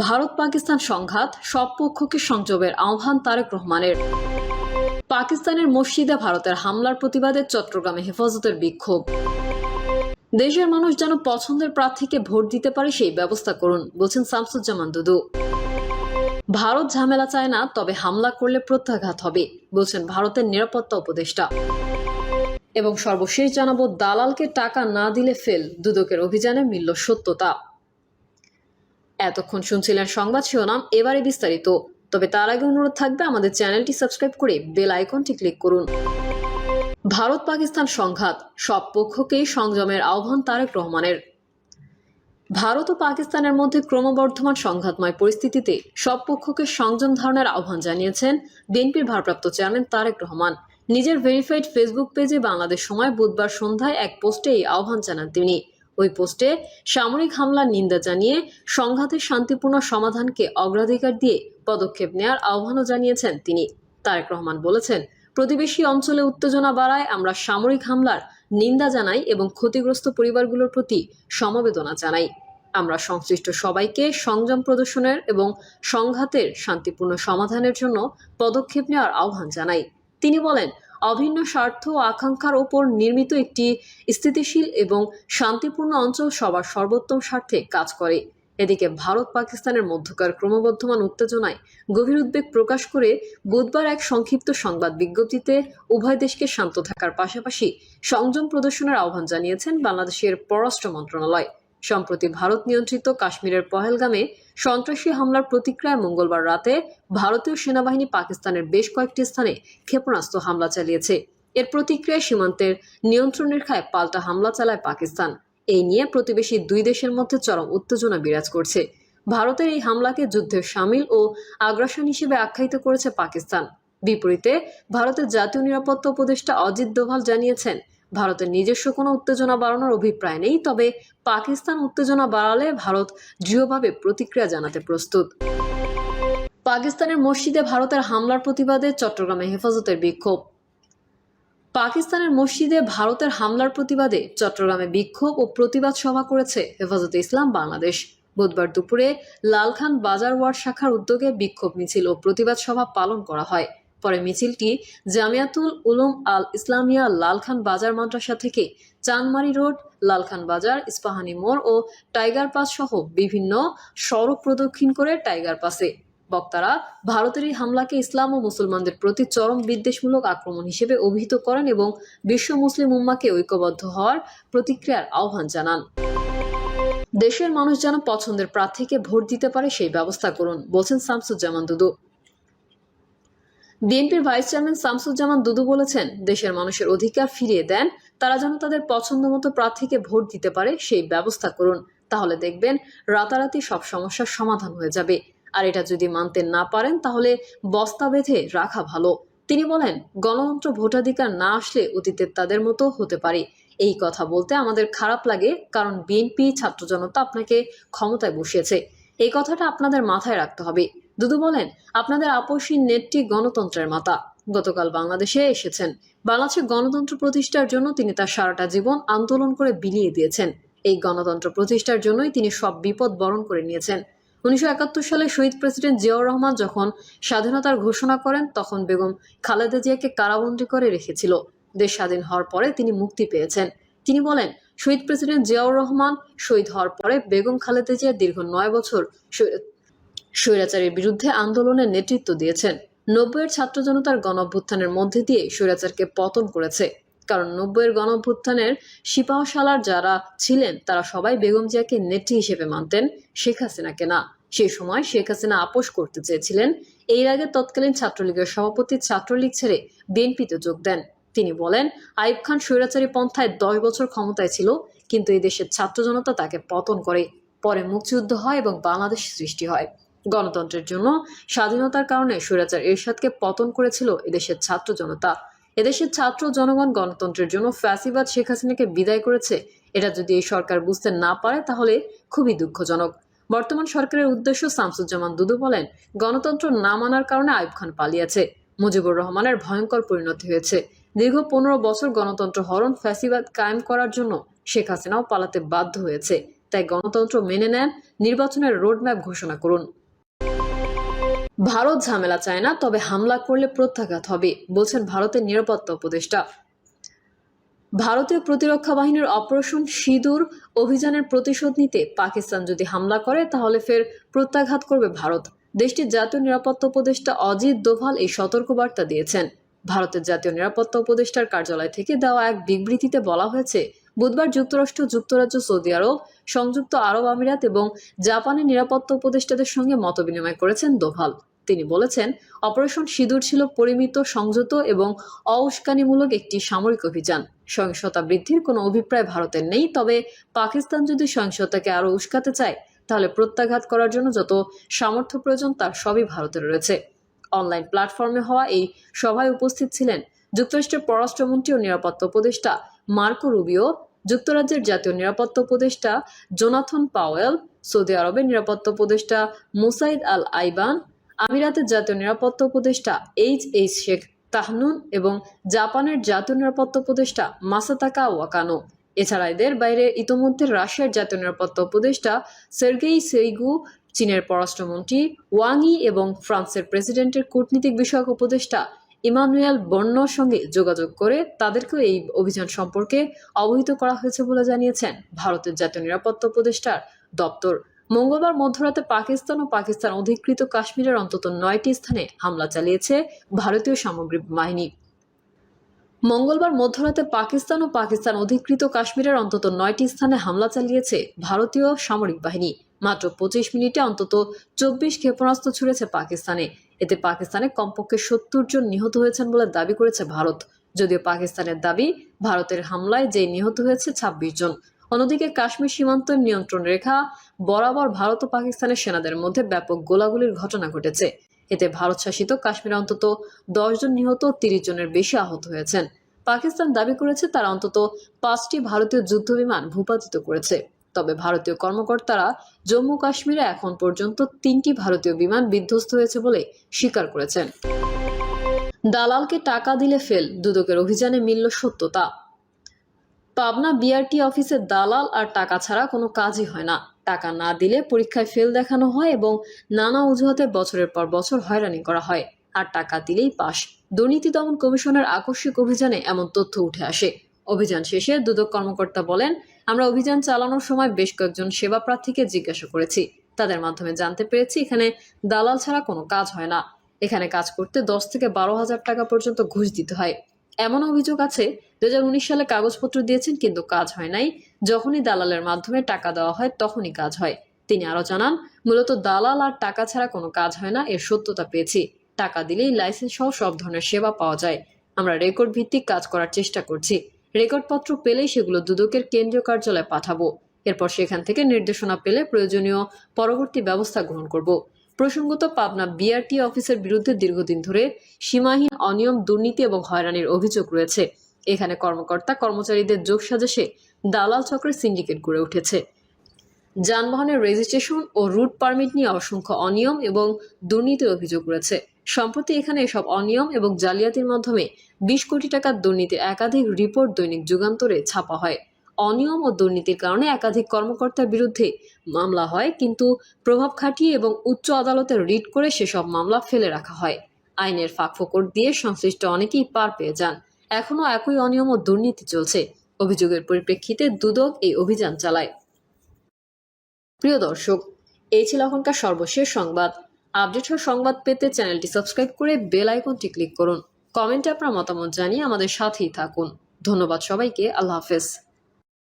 ভারত পাকিস্তান সংঘাত, সব পক্ষকে সংযমের আহ্বান তারেক রহমানের। পাকিস্তানের মসজিদে ভারতের হামলার প্রতিবাদে চট্টগ্রামে হেফাজতের বিক্ষোভ। দেশের মানুষ যেন পছন্দের প্রার্থীকে ভোট দিতে পারে সেই ব্যবস্থা করুন, বলছেন শামসুজ্জামান দুদু। ভারত ঝামেলা চায় না, তবে হামলা করলে প্রত্যাঘাত হবে, বলছেন ভারতের নিরাপত্তা উপদেষ্টা। এবং সর্বশেষ জানাবো, দালালকে টাকা না দিলে ফেল, দুদকের অভিযানে মিলল সত্যতা। এতক্ষণ শুনছিলেন সংবাদ শিরোনাম, এবারে বিস্তারিত। তবে তার আগে অনুরোধ থাকবে আমাদের চ্যানেলটি সাবস্ক্রাইব করে বেল আইকনটি ক্লিক করুন। ভারত পাকিস্তান সংঘাত, সব পক্ষকেই সংযমের আহ্বান তারেক রহমানের। ভারত ও পাকিস্তানের মধ্যে ক্রমবর্ধমান সংঘাতময় পরিস্থিতিতে সব পক্ষকে সংযম ধারণের আহ্বান জানিয়েছেন বিএনপির ভারপ্রাপ্ত চেয়ারম্যান তারেক রহমান। নিজের ভেরিফাইড ফেসবুক পেজে বাংলাদেশ সময় বুধবার সন্ধ্যায় এক পোস্টে এই আহ্বান জানান তিনি। ওই পোস্টে সামরিক হামলার নিন্দা জানিয়ে সংঘাতের শান্তিপূর্ণ সমাধানকে অগ্রাধিকার দিয়ে পদক্ষেপ নেওয়ার আহ্বানও জানিয়েছেন তিনি। তারেক রহমান বলেছেন, প্রতিবেশী অঞ্চলে উত্তেজনা বাড়ায় আমরা সামরিক হামলার নিন্দা জানাই এবং ক্ষতিগ্রস্ত পরিবারগুলোর প্রতি সমবেদনা জানাই। আমরা সংশ্লিষ্ট সবাইকে সংযম প্রদর্শনের এবং সংঘাতের শান্তিপূর্ণ সমাধানের জন্য পদক্ষেপ নেওয়ার আহ্বান জানাই। তিনি বলেন, অভিন্ন স্বার্থ ও আকাঙ্ক্ষার ওপর নির্মিত একটি স্থিতিশীল এবং শান্তিপূর্ণ অঞ্চল সবার সর্বোত্তম স্বার্থে কাজ করে। এদিকে ভারত পাকিস্তানের মধ্যকার ক্রমবর্ধমান উত্তেজনায় গভীর উদ্বেগ প্রকাশ করে বুধবার এক সংক্ষিপ্ত সংবাদ বিজ্ঞপ্তিতে উভয় দেশকে শান্ত থাকার পাশাপাশি সংযম প্রদর্শনের আহ্বান জানিয়েছেন বাংলাদেশের পররাষ্ট্র মন্ত্রণালয়। সম্প্রতি ভারত নিয়ন্ত্রিত কাশ্মীরের পহেলগামে সন্ত্রাসী হামলার প্রতিক্রিয়ায় মঙ্গলবার রাতে ভারতীয় সেনাবাহিনী পাকিস্তানের বেশ কয়েকটি স্থানে ক্ষেপণাস্ত্র হামলা চালিয়েছে। এর প্রতিক্রিয়ায় সীমান্তের নিয়ন্ত্রণ রেখায় পাল্টা হামলা চালায় পাকিস্তান। এই নিয়ে প্রতিবেশী দুই দেশের মধ্যে চরম উত্তেজনা বিরাজ করছে। ভারতের এই হামলাকে যুদ্ধের শামিল ও আগ্রাসন হিসেবে আখ্যায়িত করেছে পাকিস্তান। বিপরীতে ভারতের জাতীয় নিরাপত্তা উপদেষ্টা অজিত দোভাল জানিয়েছেন, ভারতের নিজস্ব কোনো উত্তেজনা বাড়ানোর অভিপ্রায় নেই, তবে পাকিস্তান উত্তেজনা বাড়ালে ভারত দৃঢ়ভাবে প্রতিক্রিয়া জানাতে প্রস্তুত। পাকিস্তানের মসজিদে ভারতের হামলার প্রতিবাদে চট্টগ্রামে হেফাজতের বিক্ষোভ। পাকিস্তানের মসজিদে ভারতের হামলার প্রতিবাদে চট্টগ্রামে বিক্ষোভ ও প্রতিবাদ সভা করেছে হেফাজতে ইসলাম বাংলাদেশ। বুধবার দুপুরে লালখান বাজার ওয়ার্ড শাখার উদ্যোগে বিক্ষোভ মিছিল ও প্রতিবাদ সভা পালন করা হয়। পরে মিছিলটি জামিয়াতুল উলুম আল ইসলামিয়া লালখান বাজার মাদ্রাসা থেকে চাঁদমারি রোড, লালখান বাজার, ইস্পাহানি মোড় ও টাইগার পাস সহ বিভিন্ন সড়ক প্রদক্ষিণ করে টাইগার পাসে। বক্তারা ভারতের এই হামলাকে ইসলাম ও মুসলমানদের প্রতি চরম বিদ্বেষমূলক আক্রমণ হিসেবে অভিহিত করেন এবং বিশ্ব মুসলিম উম্মাহকে ঐক্যবদ্ধ হওয়ার প্রতিক্রিয়ার আহ্বান জানান। দেশের মানুষ যেন পছন্দের প্রার্থীকে ভোট দিতে পারে সেই ব্যবস্থা করুন, বলছেন শামসুজ্জামান দুদু। বিএনপির ভাইস চেয়ারম্যান শামসুজ্জামান দুদু বলেছেন, দেশের মানুষের অধিকার ফিরিয়ে দেন, তারা যেন তাদের পছন্দ মতো প্রার্থীকে ভোট দিতে পারে সেই ব্যবস্থা করুন। তাহলে দেখবেন রাতারাতি সব সমস্যার সমাধান হয়ে যাবে। আর এটা যদি মানতে না পারেন তাহলে বস্তা বেঁধে রাখা ভালো। তিনি বলেন, গণতন্ত্র ভোটাধিকার না আসলে অতীতের তাদের মতো হতে পারে। এই কথা বলতে আমাদের খারাপ লাগে, কারণ বিএনপি ছাত্র জনতা আপনাকে ক্ষমতায় বসিয়েছে। এই কথাটা আপনাদের মাথায় রাখতে হবে। দুদু বলেন, আপনাদের আপসী নেত্রী গণতন্ত্রের মাতা। গতকাল বাংলাদেশে এসেছেন। বাংলাদেশে গণতন্ত্র প্রতিষ্ঠার জন্য তিনি তার সারাটা জীবন আন্দোলন করে বিলিয়ে দিয়েছেন। এই গণতন্ত্র প্রতিষ্ঠার জন্যই তিনি সব বিপদ বরণ করে নিয়েছেন। 1971 সালে শহীদ প্রেসিডেন্ট জিয়াউর রহমান যখন স্বাধীনতার ঘোষণা করেন, তখন বেগম খালেদা জিয়াকে কারাবন্দী করে রেখেছিল। দেশ স্বাধীন হওয়ার পরে তিনি মুক্তি পেয়েছেন। তিনি বলেন, শহীদ প্রেসিডেন্ট জিয়াউর রহমান শহীদ হওয়ার পরে বেগম খালেদা জিয়া দীর্ঘ 9 বছর স্বৈরাচারের বিরুদ্ধে আন্দোলনের নেতৃত্ব দিয়েছেন। 90-এর ছাত্র জনতার গণঅভ্যুত্থানের মধ্যে দিয়ে স্বৈরাচারকে পতন করেছে। কারণ 90-এর গণঅভ্যুত্থানের সিপাহসালার যারা ছিলেন তারা সবাই বেগম জিয়াকে নেত্রী হিসেবে মানতেন, শেখ হাসিনাকে না। সেই সময় শেখ হাসিনা আপোষ করতে চেয়েছিলেন। এর আগে তৎকালীন ছাত্রলীগের সভাপতি ছাত্রলীগ ছেড়ে বিএনপিতে যোগ দেন। তিনি বলেন, আইয়ুব খান স্বৈরাচারী পন্থায় 10 বছর ক্ষমতায় ছিল, কিন্তু এই দেশের ছাত্র জনতা তাকে পতন করে। পরে মুক্তিযুদ্ধ হয় এবং বাংলাদেশ সৃষ্টি হয়। গণতন্ত্রের জন্য স্বাধীনতার কারণে স্বৈরাচার এরশাদকে পতন করেছিল এদেশের ছাত্র জনতা। এদেশের ছাত্র জনগণ গণতন্ত্রের জন্য ফ্যাসিবাদ শেখ হাসিনাকে বিদায় করেছে। এটা যদি এই সরকার বুঝতে না পারে তাহলে খুবই দুঃখজনক। বর্তমান সরকারের উদ্দেশ্য, শামসুজ্জামান দুদু বলেন, গণতন্ত্র না মানার কারণে আইয়ুব খান পালিয়েছে। মুজিবুর রহমানের ভয়ঙ্কর পরিণতি হয়েছে। দীর্ঘ 15 বছর গণতন্ত্র হরণ ফ্যাসিবাদ কায়েম করার জন্য শেখ হাসিনাও পালাতে বাধ্য হয়েছে। তাই গণতন্ত্র মেনে নেন, নির্বাচনের রোডম্যাপ ঘোষণা করুন। ভারত ঝামেলা চায় না, তবে হামলা করলে প্রত্যাঘাত হবে, বলছেন ভারতের নিরাপত্তা উপদেষ্টা। ভারতীয় প্রতিরক্ষা বাহিনীর অপারেশন সিঁদুর অভিযানের প্রতিশোধ নিতে পাকিস্তান যদি হামলা করে তাহলে ফের প্রত্যাঘাত করবে ভারত। দেশটির জাতীয় নিরাপত্তা উপদেষ্টা অজিত দোভাল এই সতর্কবার্তা দিয়েছেন। ভারতের জাতীয় নিরাপত্তা উপদেষ্টার কার্যালয় থেকে দেওয়া এক বিবৃতিতে বলা হয়েছে, বুধবার যুক্তরাষ্ট্র, যুক্তরাজ্য, সৌদি আরব, সংযুক্ত আরব আমিরাত এবং জাপানের নিরাপত্তা উপদেষ্টাদের সঙ্গে মতবিনিময় করেছেন দোভাল। তিনি বলেছেন, অপারেশন সিঁদুর ছিল পরিমিত, সংযত এবং অউস্কানিমূলক একটি সামরিক অভিযান। সহিংসতা বৃদ্ধির কোনো অভিপ্রায় ভারতের নেই, তবে পাকিস্তান যদি সহিংসতাকে আরও উস্কাতে চায় তাহলে প্রত্যাঘাত করার জন্য যত সামর্থ্য প্রয়োজন তার সবই ভারতের রয়েছে। অনলাইন প্ল্যাটফর্মে হওয়া এই সভায় উপস্থিত ছিলেন যুক্তরাষ্ট্রের পররাষ্ট্রমন্ত্রী ও নিরাপত্তা উপদেষ্টা মার্কো রুবিও, যুক্তরাজ্যের জাতীয় নিরাপত্তা উপদেষ্টা জোনাথন পাওয়েল, সৌদি আরবের নিরাপত্তা উপদেষ্টা মুসাইদ আল আইবান, আমিরাতের জাতীয় নিরাপত্তা উপদেষ্টা এইচ শেখ তাহনুন এবং জাপানের জাতীয় নিরাপত্তা উপদেষ্টা মাসাতাকা ওয়াকানো। এছাড়া এদের বাইরে ইতোমধ্যে রাশিয়ার জাতীয় নিরাপত্তা উপদেষ্টা সের্গেই শোইগু, চীনের পররাষ্ট্রমন্ত্রী ওয়াং ই এবং ফ্রান্সের প্রেসিডেন্টের কূটনীতিক বিষয়ক উপদেষ্টা ইমানুয়েল বর্নোর সঙ্গে যোগাযোগ করে তাদেরকেও এই অভিযান সম্পর্কে অবহিত করা হয়েছে বলে জানিয়েছেন ভারতের জাতীয় নিরাপত্তা উপদেষ্টার দপ্তর। মঙ্গলবার মধ্যরাতে পাকিস্তান ও পাকিস্তান অধিকৃত কাশ্মীরের অন্তত 9টি স্থানে হামলা চালিয়েছে ভারতীয় সামরিক বাহিনী। মঙ্গলবার মধ্যরাতে পাকিস্তান ও পাকিস্তান অধিকৃত কাশ্মীরের অন্তত 9টি স্থানে হামলা চালিয়েছে ভারতীয় সামরিক বাহিনী। মাত্র 25 মিনিটে অন্তত 24 ক্ষেপণাস্ত্র ছুড়েছে পাকিস্তানে। এতে পাকিস্তানে কমপক্ষে 70 জন নিহত হয়েছেন বলে দাবি করেছে ভারত। যদিও পাকিস্তানের দাবি, ভারতের হামলায় যে নিহত হয়েছে 26 জন। অন্যদিকে কাশ্মীর সীমান্তের নিয়ন্ত্রণ রেখা বরাবর ভারত ও পাকিস্তানের সেনাদের মধ্যে ব্যাপক গোলাগুলির ঘটনা ঘটেছে। এতে ভারত শাসিত কাশ্মীরে অন্তত 10 জন নিহত, 30 জনের বেশি আহত হয়েছেন। পাকিস্তান দাবি করেছে তারা অন্তত 5টি ভারতীয় যুদ্ধবিমান ভূপাতিত করেছে। তবে ভারতীয় কর্মকর্তারা জম্মু কাশ্মীরে এখন পর্যন্ত 3টি ভারতীয় বিমান বিধ্বস্ত হয়েছে বলে স্বীকার করেছেন। দালালকে টাকা দিলে ফেল, দুদকের অভিযানে মিলল সত্যতা। পাবনা বিআরটি অফিসে দালাল আর টাকা ছাড়া কোনো কাজই হয় না। টাকা না দিলে পরীক্ষায় ফেল দেখানো হয় এবং নানা অজুহাতে বছরের পর বছর হয়রানি করা হয়, আর টাকা দিলেই পাস। দুর্নীতি দমন কমিশনের আকস্মিক অভিযানে এমন তথ্য উঠে আসে। অভিযান শেষে দুদক কর্মকর্তা বলেন, আমরা অভিযান চালানোর সময় বেশ কয়েকজন সেবা প্রার্থীকে জিজ্ঞাসা করেছি। তাদের মাধ্যমে জানতে পেরেছি এখানে দালাল ছাড়া কোনো কাজ হয় না। এখানে কাজ করতে 10 থেকে 12,000 টাকা পর্যন্ত ঘুষ দিতে হয়। এমন অভিযোগ আছে 2019 সালে কাগজপত্র দিয়েছেন কিন্তু কাজ হয় নাই। যখনই দালালের মাধ্যমে টাকা দেওয়া হয় তখনই কাজ হয়। তিনি আরো জানান, মূলত দালাল আর টাকা ছাড়া কোনো কাজ হয় না এর সত্যতা পেয়েছি। টাকা দিলেই লাইসেন্স সহ সব ধরনের সেবা পাওয়া যায়। আমরা রেকর্ড ভিত্তিক কাজ করার চেষ্টা করছি। রেকর্ডপত্র পেলেই সেগুলো দুদকের কেন্দ্রীয় কার্যালয়ে পাঠাবো। এরপর সেখান থেকে নির্দেশনা পেলে প্রয়োজনীয় পরবর্তী ব্যবস্থা গ্রহণ করব। প্রসঙ্গত, পাবনা বিআরটি অফিসের বিরুদ্ধে দীর্ঘদিন ধরে সীমাহীন অনিয়ম, দুর্নীতি এবং হয়রানির অভিযোগ রয়েছে। এখানে কর্মকর্তা কর্মচারীদের যোগসাজশে দালাল চক্রের সিন্ডিকেট গড়ে উঠেছে। যানবাহনের রেজিস্ট্রেশন ও রুট পারমিট নিয়ে অসংখ্য অনিয়ম এবং দুর্নীতির অভিযোগ রয়েছে। সম্প্রতি এখানে এসব অনিয়ম এবং জালিয়াতির মাধ্যমে 20 কোটি টাকার দুর্নীতির একাধিক রিপোর্ট দৈনিক যুগান্তরে ছাপা হয়। অনিয়ম ও দুর্নীতির কারণে একাধিক কর্মকর্তার বিরুদ্ধে মামলা হয়, কিন্তু প্রভাব খাটিয়ে এবং উচ্চ আদালতে রিট করে সেসব মামলা ফেলে রাখা হয়। আইনের ফাঁকফোকর দিয়ে সংশ্লিষ্ট অনেকেই পার পেয়ে যান। এখনও একই অনিয়ম ও দুর্নীতি চলছে। অভিযোগের পরিপ্রেক্ষিতে দুদক এই অভিযান চালায়। প্রিয় দর্শক, এই ছিল এখনকার সর্বশেষ সংবাদ। আপডেট হওয়া সংবাদ পেতে চ্যানেলটি সাবস্ক্রাইব করে বেল আইকনটি ক্লিক করুন। কমেন্টে আপনার মতামত জানিয়ে আমাদের সাথেই থাকুন। ধন্যবাদ সবাইকে। আল্লাহ হাফেজ।